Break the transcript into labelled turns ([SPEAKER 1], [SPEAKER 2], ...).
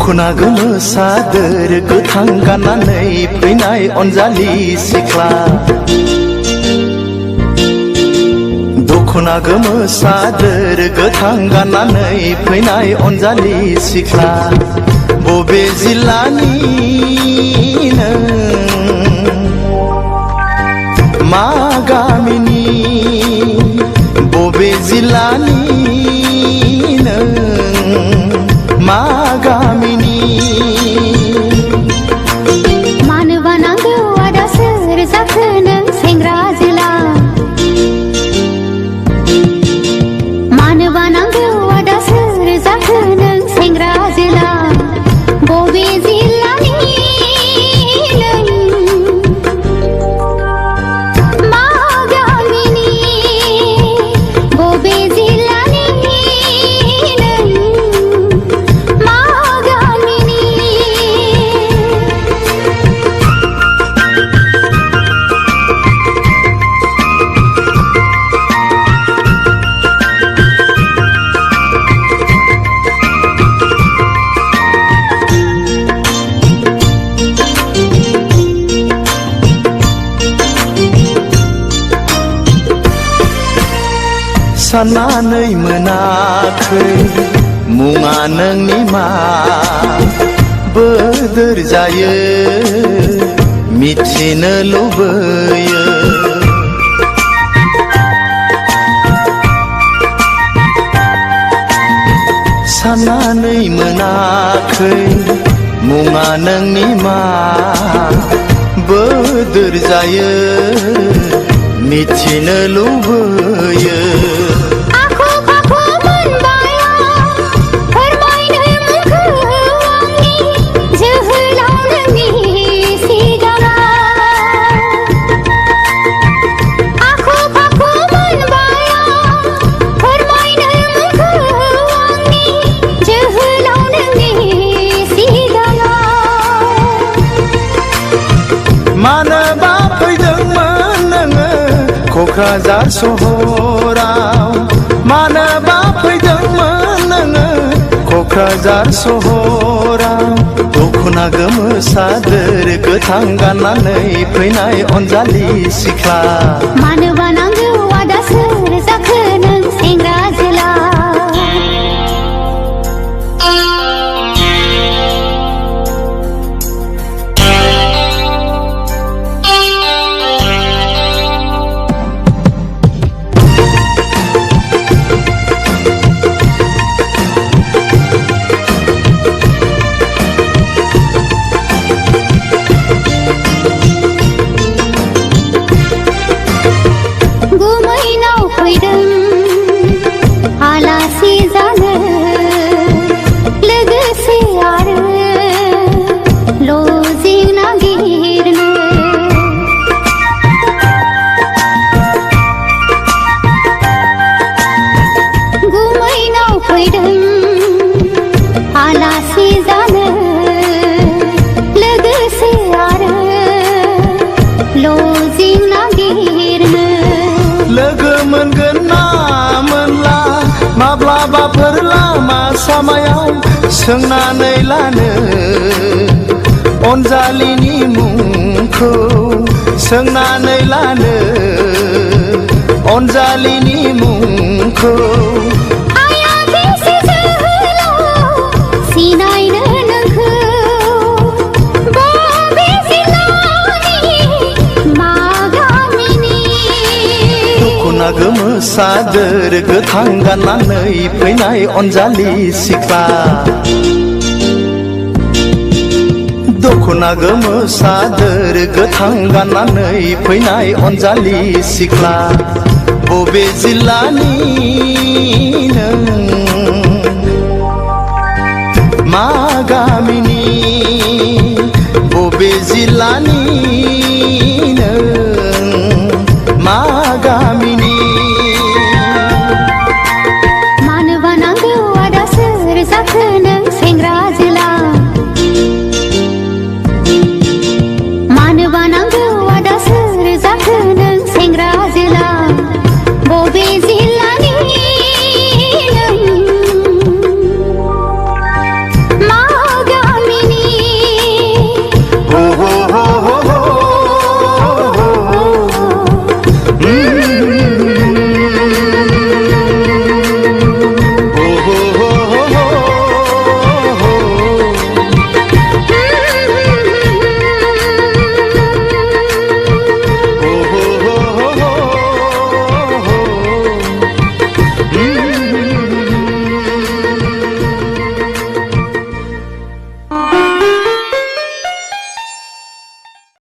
[SPEAKER 1] दखना गोमो सादोर गोथां गाननानै फैनाय अनजालि सिख्ला दखना गोमो सादोर गोथां गाननानै फैनाय अनजालि सिख्ला बबे जिल्लानि नों मा गामिनि बबे जिल्लानि नों मा गामिनि
[SPEAKER 2] मानो बानांगौ आदा सोर जाखो नों सेंग्रा जोला मानो बानांगौ आदा सोर जाखो नों सेंग्रा जोला बबे जिल्लानि नों मा गामिनि बबे जिल्लानि नों मा गामिनि
[SPEAKER 1] साननानै मोनाखै मुङा नोंनि मा बोदोर जायो मिथिनो लुबैयो साननानै मोनाखै मुङा नोंनि मा बोदोर जायो मिथिनो लुबैयो मानोबा फैदोंमोन नोङो क'क्राझार सहराव मानोबा फैदोंमोन नोङो क'क्राझार सहराव दखना गोमो सादोर गोथां गाननानै फैनाय अनजालि सिख्ला
[SPEAKER 2] मानो बानांगौ आदा सोर जाखो नों सेंग्रा जोला आलासि जानो लोगोसे आरो लजिं नागिरनो गुमैनाव फैदों आलासि जानो लोगोसे आरो लजिं नागिरनो
[SPEAKER 1] लोगो मोनगोन ना मोनला माब्लाबाफोर लामा सामायाव सोंनानै लानो अनजालिनि मुंखौ सोंनानै लानो अनजालिनि मुंखौ
[SPEAKER 2] आया बेसे जोहोलाव सिनायनो नोंखौ बबे जिल्लानि मा गामिनि
[SPEAKER 1] दखना गोमो सादोर गोथां गाननानै फैनाय अनजालि सिख्ला दखना गोमो सादोर गोथां गाननानै फैनाय अनजालि सिख्ला बबे जिल्लानि नों मा गामिनि बबे जिल्लानि